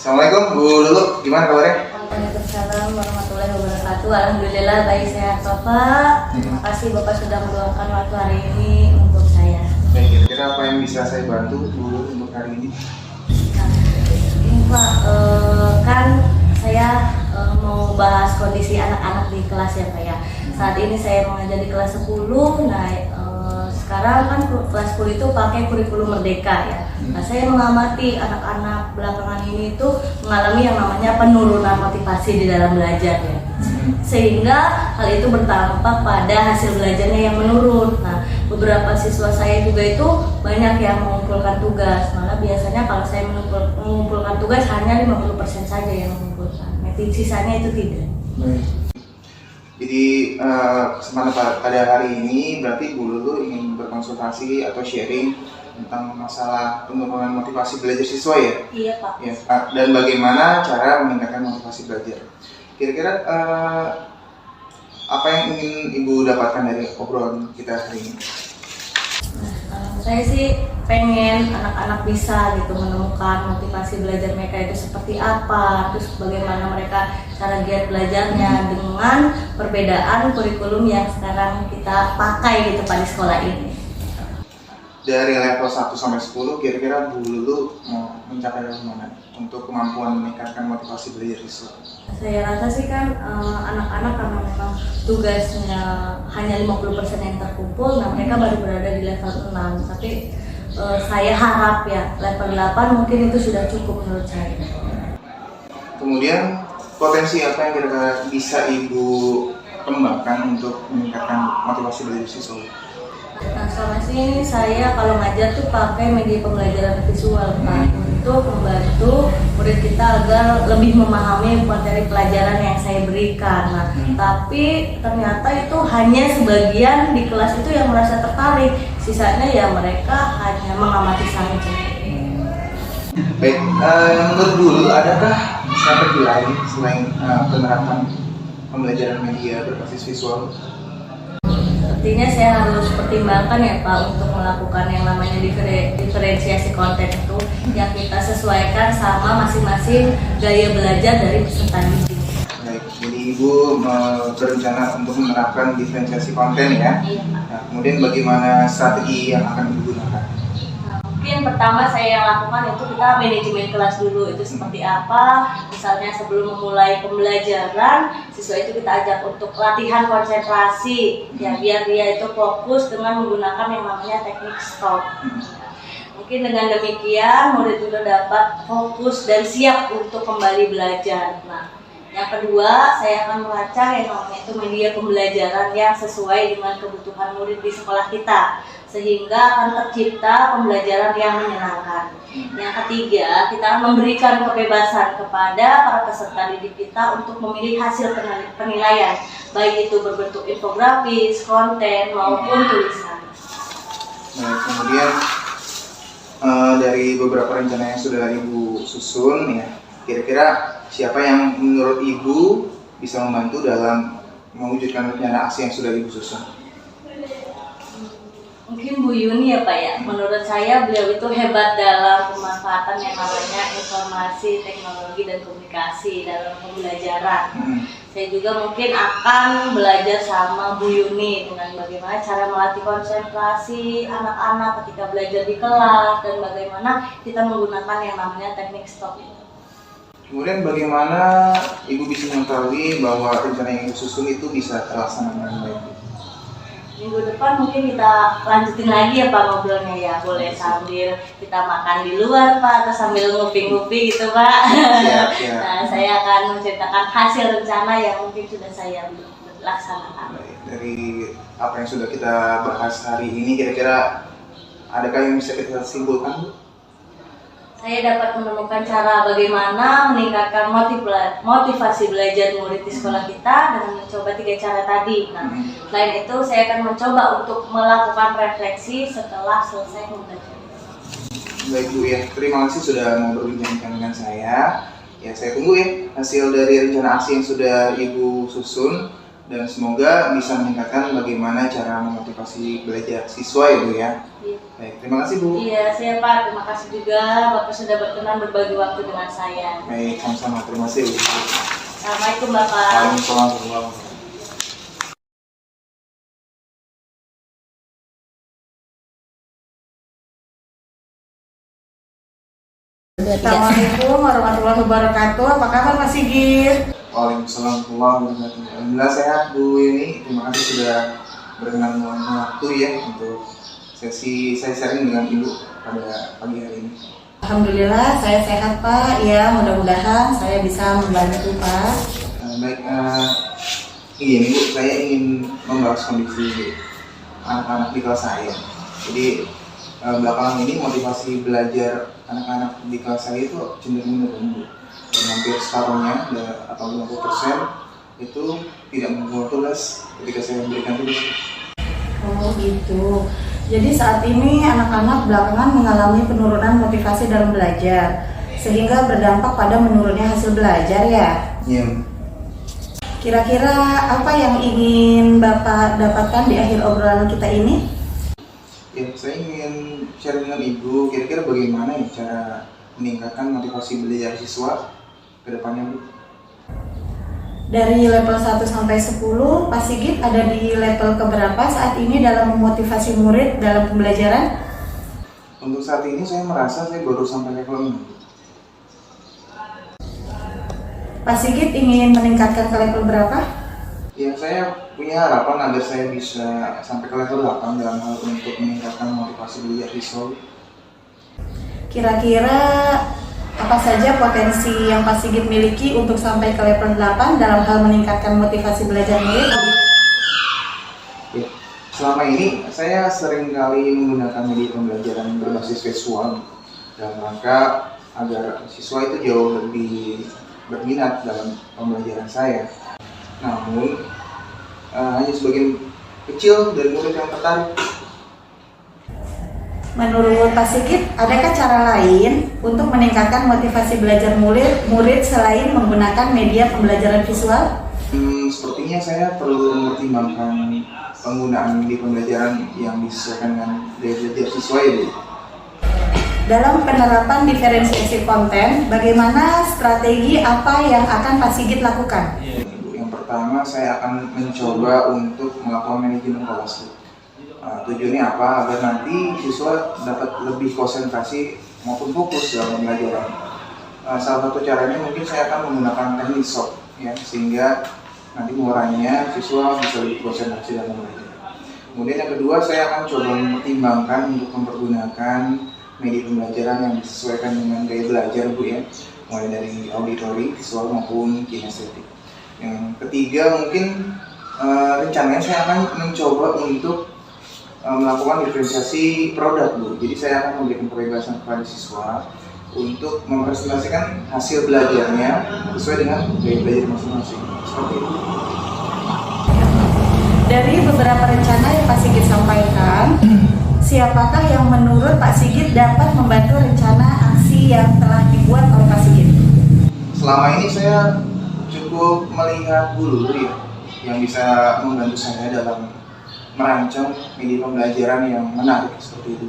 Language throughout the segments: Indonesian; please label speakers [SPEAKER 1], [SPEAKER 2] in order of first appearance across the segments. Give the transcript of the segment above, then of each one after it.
[SPEAKER 1] Assalamualaikum Bu Lulu, gimana kabarnya?
[SPEAKER 2] Waalaikumsalam warahmatullahi wabarakatuh. Alhamdulillah baik sehat Bapak. Terima kasih Bapak sudah meluangkan waktu hari ini untuk saya.
[SPEAKER 1] Baik, kira-kira apa yang bisa saya bantu Bu Lulu untuk hari ini?
[SPEAKER 2] Nah, ini Pak, kan saya mau bahas kondisi anak-anak di kelas ya Pak ya. Saat ini saya mengajar di kelas 10. Nah, sekarang kan kelas 10 itu pakai kurikulum merdeka ya. Nah, saya mengamati anak-anak belakangan ini itu mengalami yang namanya penurunan motivasi di dalam belajar ya. Sehingga hal itu berdampak pada hasil belajarnya yang menurun. Nah, beberapa siswa saya juga itu banyak yang mengumpulkan tugas. Malah biasanya kalau saya mengumpulkan tugas hanya 50% saja yang mengumpulkan. Sisanya itu tidak.
[SPEAKER 1] Jadi kesempatan pada hari ini berarti Bu Lulu ingin berkonsultasi atau sharing tentang masalah penurunan motivasi belajar siswa ya?
[SPEAKER 2] Iya Pak.
[SPEAKER 1] Ya, dan bagaimana cara meningkatkan motivasi belajar. Kira-kira apa yang ingin Ibu dapatkan dari obrolan kita hari ini?
[SPEAKER 2] Saya sih pengen anak-anak bisa gitu menemukan motivasi belajar mereka itu seperti apa, terus bagaimana mereka cara giat belajarnya dengan perbedaan kurikulum yang sekarang kita pakai gitu Pak di sekolah ini.
[SPEAKER 1] Dari level 1 sampai 10 kira-kira Bu Lulu mau mencapai level mana untuk kemampuan meningkatkan motivasi belajar siswa?
[SPEAKER 2] Saya rasa sih kan anak-anak karena memang tugasnya hanya 50% yang terkumpul, nah mereka baru berada di level 6. Tapi saya harap ya level 8 mungkin itu sudah cukup menurut saya.
[SPEAKER 1] Kemudian potensi apa yang kira-kira bisa Ibu kembangkan untuk meningkatkan motivasi belajar siswa?
[SPEAKER 2] Nah, selama ini saya kalau ngajar tuh pakai media pembelajaran visual Pak, untuk membantu murid kita agar lebih memahami materi pelajaran yang saya berikan. Nah, tapi ternyata itu hanya sebagian di kelas itu yang merasa tertarik, sisanya ya mereka hanya mengamati saja.
[SPEAKER 1] Baik, menurut Bu Lulu adakah strategi lain selain penerapan pembelajaran media berbasis visual?
[SPEAKER 2] Artinya saya harus pertimbangkan ya Pak untuk melakukan yang namanya diferensiasi konten itu yang kita sesuaikan sama masing-masing gaya belajar dari peserta didik.
[SPEAKER 1] Baik, jadi Ibu berencana untuk menerapkan diferensiasi konten ya?
[SPEAKER 2] Iya Pak.
[SPEAKER 1] Nah, kemudian bagaimana strategi yang akan Ibu gunakan?
[SPEAKER 2] Mungkin pertama saya lakukan itu kita manajemen kelas dulu itu seperti apa. Misalnya sebelum memulai pembelajaran, siswa itu kita ajak untuk latihan konsentrasi ya biar dia itu fokus dengan menggunakan yang namanya teknik stop. Mungkin dengan demikian murid juga dapat fokus dan siap untuk kembali belajar. Nah, yang kedua saya akan merancang yang namanya itu media pembelajaran yang sesuai dengan kebutuhan murid di sekolah kita, sehingga akan tercipta pembelajaran yang menyenangkan. Yang ketiga, kita akan memberikan kebebasan kepada para peserta didik kita untuk memilih hasil penilaian, baik itu berbentuk infografis, konten, maupun tulisan.
[SPEAKER 1] Nah, kemudian dari beberapa rencana yang sudah Ibu susun ya, kira-kira siapa yang menurut Ibu bisa membantu dalam mewujudkan rencana aksi yang sudah Ibu susun?
[SPEAKER 2] Mungkin Bu Yuni ya Pak ya, menurut saya beliau itu hebat dalam pemanfaatan yang namanya informasi, teknologi, dan komunikasi dalam pembelajaran. Saya juga mungkin akan belajar sama Bu Yuni dengan bagaimana cara melatih konsentrasi anak-anak ketika belajar di kelas dan bagaimana kita menggunakan yang namanya teknik stop itu.
[SPEAKER 1] Kemudian bagaimana Ibu bisa mengetahui bahwa rencana yang Ibu susun itu bisa terlaksana dengan baik?
[SPEAKER 2] Minggu depan mungkin kita lanjutin lagi ya Pak ngobrolnya ya. Boleh sambil kita makan di luar Pak, atau sambil ngopi-ngopi gitu Pak.
[SPEAKER 1] Siap, siap.
[SPEAKER 2] Nah, saya akan menceritakan hasil rencana yang mungkin sudah saya laksanakan.
[SPEAKER 1] Dari apa yang sudah kita bahas hari ini, kira-kira adakah yang bisa kita simpulkan Bu?
[SPEAKER 2] Saya dapat menemukan cara bagaimana meningkatkan motivasi belajar murid di sekolah kita dengan mencoba 3 cara tadi. Nah, selain itu saya akan mencoba untuk melakukan refleksi setelah selesai belajar.
[SPEAKER 1] Baik Bu ya, terima kasih sudah mau berbincang dengan saya. Ya, saya tunggu ya hasil dari rencana aksi yang sudah Ibu susun dan semoga bisa meningkatkan bagaimana cara memotivasi belajar siswa ya Bu ya.
[SPEAKER 2] Iya.
[SPEAKER 1] Baik, terima kasih Bu.
[SPEAKER 2] Iya, siap Pak. Terima kasih juga Bapak sudah berkenan berbagi waktu dengan saya.
[SPEAKER 1] Baik, sama-sama. Terima kasih Bu.
[SPEAKER 2] Assalamualaikum Bapak.
[SPEAKER 1] Waalaikumsalam warahmatullahi wabarakatuh.
[SPEAKER 3] Assalamualaikum warahmatullahi wabarakatuh. Apa kabar Mas Sigit?
[SPEAKER 1] Waalaikumsalam warahmatullahi wabarakatuh. Alhamdulillah sehat Bu Yeni. Terima kasih sudah berkenan meluangkan waktu ya untuk sesi saya sharing dengan Ibu pada pagi hari ini.
[SPEAKER 3] Alhamdulillah saya sehat Pak. Ya mudah-mudahan saya bisa membantu Pak.
[SPEAKER 1] Baik, ini Bu, saya ingin membahas kondisi anak-anak di kelas saya. Jadi belakangan ini motivasi belajar anak-anak di kelas saya itu cenderung menurun Bu. Dan hampir separuhnya atau 50% itu tidak membawa tugas ketika saya memberikan tugas.
[SPEAKER 3] Oh gitu. Jadi saat ini anak-anak belakangan mengalami penurunan motivasi dalam belajar, sehingga berdampak pada menurunnya hasil belajar ya.
[SPEAKER 1] Iya.
[SPEAKER 3] Kira-kira apa yang ingin Bapak dapatkan di akhir obrolan kita ini?
[SPEAKER 1] Ya, saya ingin share dengan Ibu, kira-kira bagaimana ya cara meningkatkan motivasi belajar siswa ke depannya Bu?
[SPEAKER 3] Dari level 1 sampai 10, Pak Sigit ada di level keberapa saat ini dalam memotivasi murid dalam pembelajaran?
[SPEAKER 1] Untuk saat ini saya merasa saya baru sampai level 6.
[SPEAKER 3] Pak Sigit ingin meningkatkan ke level berapa?
[SPEAKER 1] Ya, saya punya harapan agar saya bisa sampai ke level 8 dalam hal untuk meningkatkan motivasi belajar siswa.
[SPEAKER 3] Kira-kira apa saja potensi yang Pak Sigit miliki untuk sampai ke level 8 dalam hal meningkatkan motivasi belajar murid?
[SPEAKER 1] Ya, selama ini saya sering kali menggunakan media pembelajaran berbasis visual dalam rangka agar siswa itu jauh lebih berminat dalam pembelajaran saya. Namun hanya sebagian kecil dari murid yang tertarik.
[SPEAKER 3] Menurut Pak Sigit, adakah cara lain untuk meningkatkan motivasi belajar murid selain menggunakan media pembelajaran visual?
[SPEAKER 1] Sepertinya saya perlu mempertimbangkan penggunaan media pembelajaran yang disesuaikan dengan gaya belajar siswa ya Bu.
[SPEAKER 3] Dalam penerapan diferensiasi konten, bagaimana strategi apa yang akan Pak Sigit lakukan?
[SPEAKER 1] Yang pertama, saya akan mencoba untuk melakukan manajemen kelas Bu. Tujuannya apa? Agar nanti siswa dapat lebih konsentrasi maupun fokus dalam pembelajaran. Salah satu caranya mungkin saya akan menggunakan teknik SOP ya, sehingga nanti menguranginya siswa bisa lebih konsentrasi dalam belajar. Kemudian yang kedua, saya akan coba mempertimbangkan untuk mempergunakan media pembelajaran yang disesuaikan dengan gaya belajar Bu ya, mulai dari auditori, visual maupun kinestetik. Yang ketiga mungkin rencananya saya akan mencoba untuk melakukan diferensiasi produk Bu. Jadi saya akan memberikan kebebasan kepada siswa untuk mempresentasikan hasil belajarnya sesuai dengan gaya belajar masing-masing. Seperti itu.
[SPEAKER 3] Dari beberapa rencana yang Pak Sigit sampaikan, siapakah yang menurut Pak Sigit dapat membantu rencana aksi yang telah dibuat oleh Pak Sigit?
[SPEAKER 1] Selama ini saya cukup melihat Bu Lulu ya, yang bisa membantu saya dalam merancang media pembelajaran yang menarik seperti itu.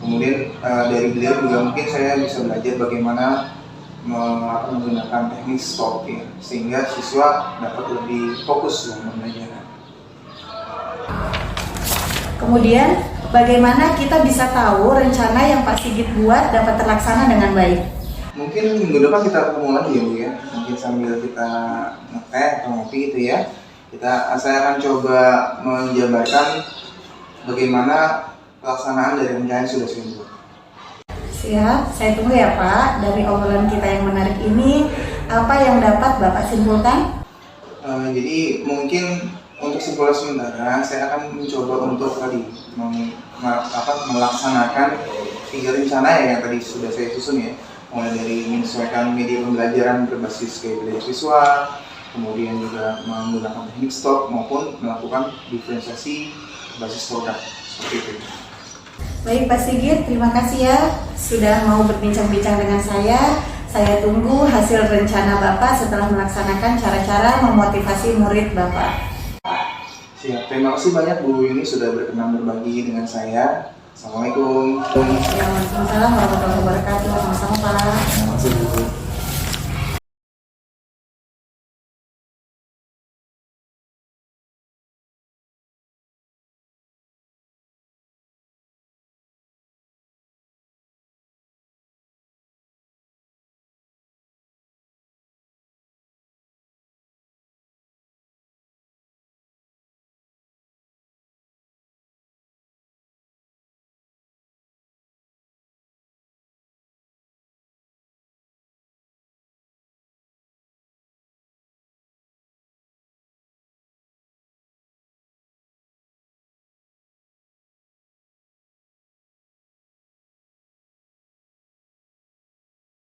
[SPEAKER 1] Kemudian dari beliau juga mungkin saya bisa belajar bagaimana menggunakan teknik STOP ya, sehingga siswa dapat lebih fokus dalam pembelajaran.
[SPEAKER 3] Kemudian, bagaimana kita bisa tahu rencana yang Pak Sigit buat dapat terlaksana dengan baik?
[SPEAKER 1] Mungkin minggu depan kita ketemu lagi ya Bu ya, mungkin sambil kita ngeteh atau ngopi gitu ya. Saya akan coba menjabarkan bagaimana pelaksanaan dari rencana yang sudah saya buat.
[SPEAKER 3] Siap, saya tunggu ya Pak. Dari obrolan kita yang menarik ini, apa yang dapat Bapak simpulkan?
[SPEAKER 1] Jadi mungkin untuk simpulkan sementara, saya akan mencoba untuk melaksanakan 3 rencana ya yang tadi sudah saya susun ya. Mulai dari menyesuaikan media pembelajaran berbasis gaya belajar visual, kemudian juga menggunakan teknik STOP maupun melakukan diferensiasi basis produk seperti itu.
[SPEAKER 3] Baik Pak Sigit, terima kasih ya sudah mau berbincang-bincang dengan saya. Saya tunggu hasil rencana Bapak setelah melaksanakan cara-cara memotivasi murid Bapak.
[SPEAKER 1] Siap, terima kasih banyak Bu Yuni sudah berkenan berbagi dengan saya. Assalamualaikum.
[SPEAKER 3] Ya, Waalaikumsalam warahmatullahi wabarakatuh. Sama-sama Pak.
[SPEAKER 1] Terima kasih Bu.